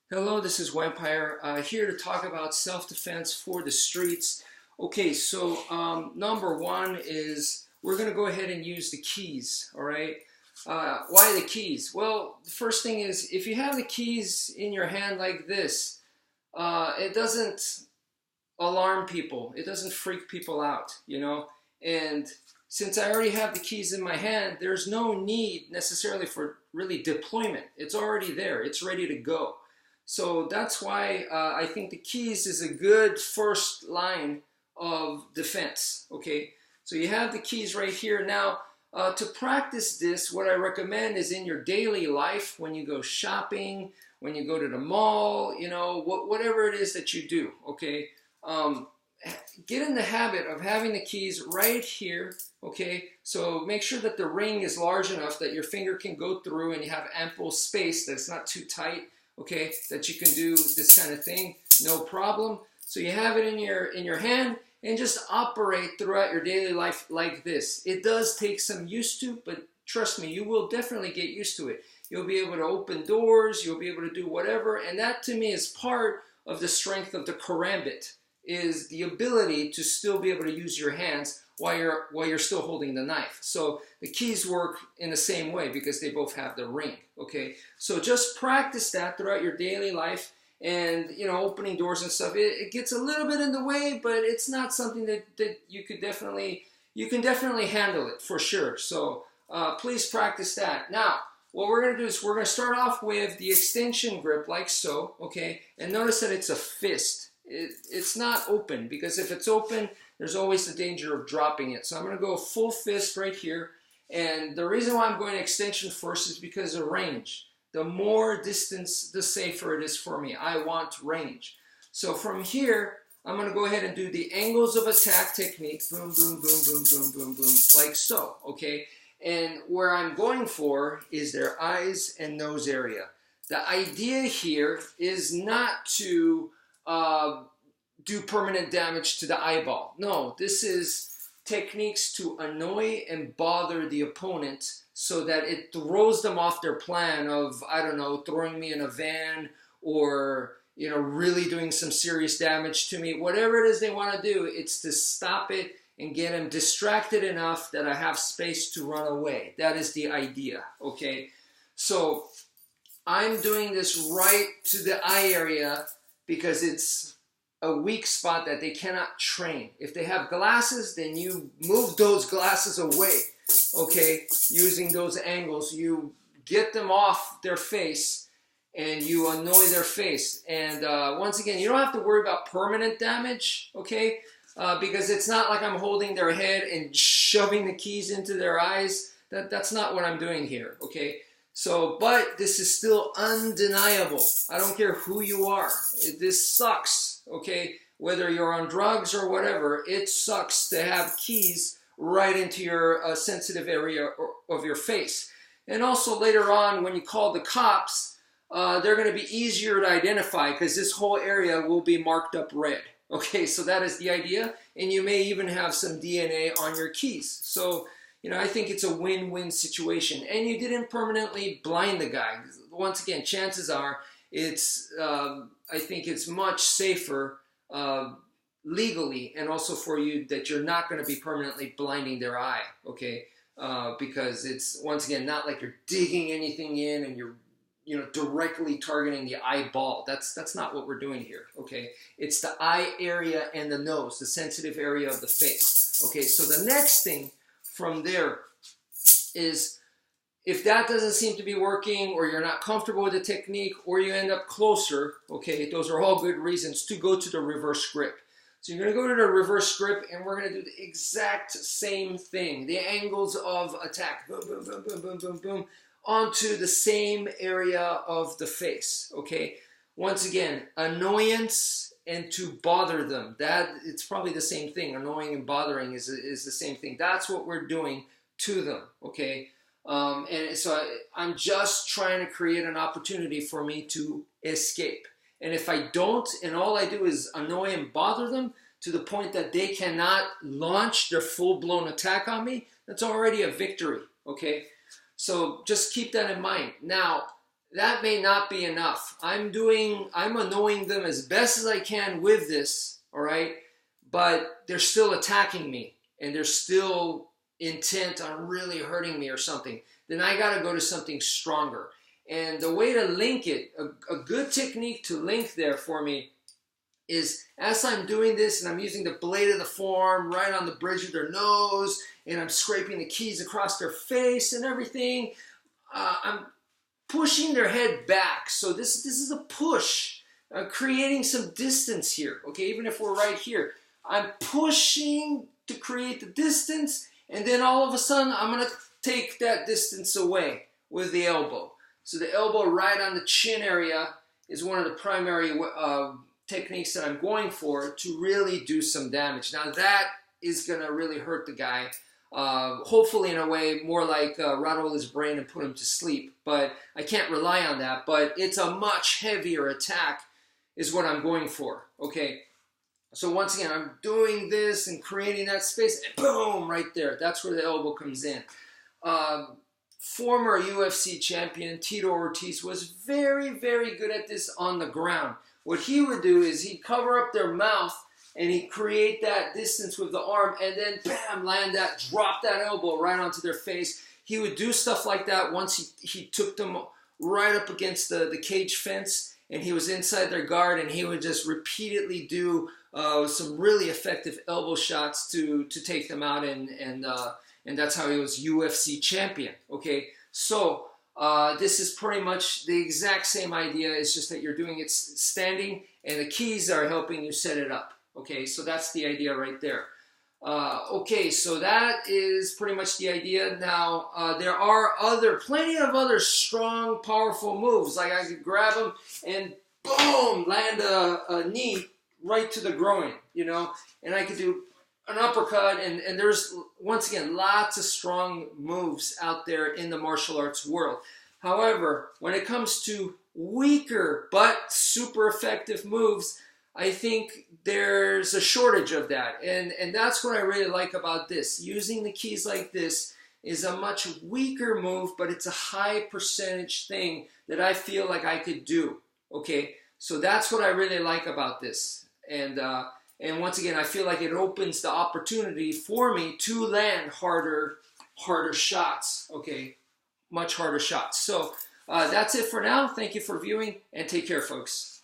Hello, this is wmpyr here to talk about self-defense for the streets. Okay, so number one is we're going to go ahead and use the keys, all right? Why the keys? Well, the first thing is if you have the keys in your hand like this, it doesn't alarm people. It doesn't freak people out, you know? And since I already have the keys in my hand, there's no need necessarily for really deployment. It's already there. It's ready to go. So that's why I think the keys is a good first line of defense, okay? So you have the keys right here. Now, to practice this, what I recommend is in your daily life, when you go shopping, when you go to the mall, you know, whatever it is that you do, okay? Get in the habit of having the keys right here, okay? So make sure that the ring is large enough that your finger can go through and you have ample space, that it's not too tight. Okay, that you can do this kind of thing, no problem. So you have it in your hand and just operate throughout your daily life like this. It does take some used to, but trust me, you will definitely get used to it. You'll be able to open doors, you'll be able to do whatever, and that to me is part of the strength of the Karambit, is the ability to still be able to use your hands while you're still holding the knife. So the keys work in the same way because they both have the ring, okay? So just practice that throughout your daily life, and, you know, opening doors and stuff, it gets a little bit in the way, but it's not something that you can definitely handle it for sure. So please practice that. Now, what we're gonna do is we're gonna start off with the extension grip like so, okay? And notice that it's a fist. It's not open, because if it's open, there's always the danger of dropping it. So I'm going to go full fist right here. And the reason why I'm going extension first is because of range. The more distance, the safer it is for me. I want range. So from here, I'm going to go ahead and do the angles of attack technique. Boom, boom, boom, boom, boom, boom, boom, like so, okay? And where I'm going for is their eyes and nose area. The idea here is not to do permanent damage to the eyeball. No, this is techniques to annoy and bother the opponent so that it throws them off their plan of, I don't know, throwing me in a van or, you know, really doing some serious damage to me. Whatever it is they want to do, it's to stop it and get them distracted enough that I have space to run away. That is the idea, okay? So I'm doing this right to the eye area because it's a weak spot that they cannot train. If they have glasses, then you move those glasses away, okay? Using those angles, you get them off their face and you annoy their face. And once again, you don't have to worry about permanent damage, okay? Because it's not like I'm holding their head and shoving the keys into their eyes. That's not what I'm doing here, okay? So, but this is still undeniable. I don't care who you are. This sucks, okay? Whether you're on drugs or whatever, it sucks to have keys right into your sensitive area of your face. And also later on, when you call the cops, they're going to be easier to identify because this whole area will be marked up red. Okay, so that is the idea. And you may even have some DNA on your keys. So, you know, I think it's a win-win situation. And you didn't permanently blind the guy. Once again, chances are it's, I think it's much safer legally and also for you that you're not going to be permanently blinding their eye, okay? Because it's, once again, not like you're digging anything in and you're, you know, directly targeting the eyeball. That's not what we're doing here, okay? It's the eye area and the nose, the sensitive area of the face, okay? So the next thing from there is, if that doesn't seem to be working or you're not comfortable with the technique or you end up closer, okay, those are all good reasons to go to the reverse grip. So you're going to go to the reverse grip and we're going to do the exact same thing. The angles of attack, boom, boom, boom, boom, boom, boom, boom, onto the same area of the face, okay? Once again, annoyance and to bother them. That, it's probably the same thing. Annoying and bothering is the same thing. That's what we're doing to them, okay? And so I'm just trying to create an opportunity for me to escape. And if I don't, and all I do is annoy and bother them to the point that they cannot launch their full-blown attack on me, that's already a victory, okay? So just keep that in mind. Now, that may not be enough. I'm annoying them as best as I can with this, all right? But they're still attacking me and they're still intent on really hurting me or something. Then I got to go to something stronger. And the way to link it, a good technique to link there for me is as I'm doing this and I'm using the blade of the forearm right on the bridge of their nose and I'm scraping the keys across their face and everything, I'm pushing their head back. So this is a push, creating some distance here, okay? Even if we're right here, I'm pushing to create the distance, and then all of a sudden I'm going to take that distance away with the elbow. So the elbow right on the chin area is one of the primary techniques that I'm going for to really do some damage. Now that is going to really hurt the guy. Hopefully in a way more like rattle his brain and put him to sleep, but I can't rely on that. But it's a much heavier attack is what I'm going for, okay? So once again, I'm doing this and creating that space, and boom, right there. That's where the elbow comes in. Former UFC champion Tito Ortiz was very, very good at this on the ground. What he would do is he'd cover up their mouth and he'd create that distance with the arm and then bam, land that, drop that elbow right onto their face. He would do stuff like that once he took them right up against the cage fence and he was inside their guard, and he would just repeatedly do some really effective elbow shots to take them out, and that's how he was UFC champion, okay? So this is pretty much the exact same idea. It's just that you're doing it standing, and the keys are helping you set it up. Okay, so that's the idea right there. Okay, so that is pretty much the idea. Now, there are plenty of other strong, powerful moves. Like I could grab them and boom, land a knee right to the groin, you know? And I could do an uppercut, and there's, once again, lots of strong moves out there in the martial arts world. However, when it comes to weaker but super effective moves, I think there's a shortage of that. And that's what I really like about this. Using the keys like this is a much weaker move, but it's a high percentage thing that I feel like I could do. Okay, so that's what I really like about this. And once again, I feel like it opens the opportunity for me to land harder shots. Okay, much harder shots. So that's it for now. Thank you for viewing, and take care, folks.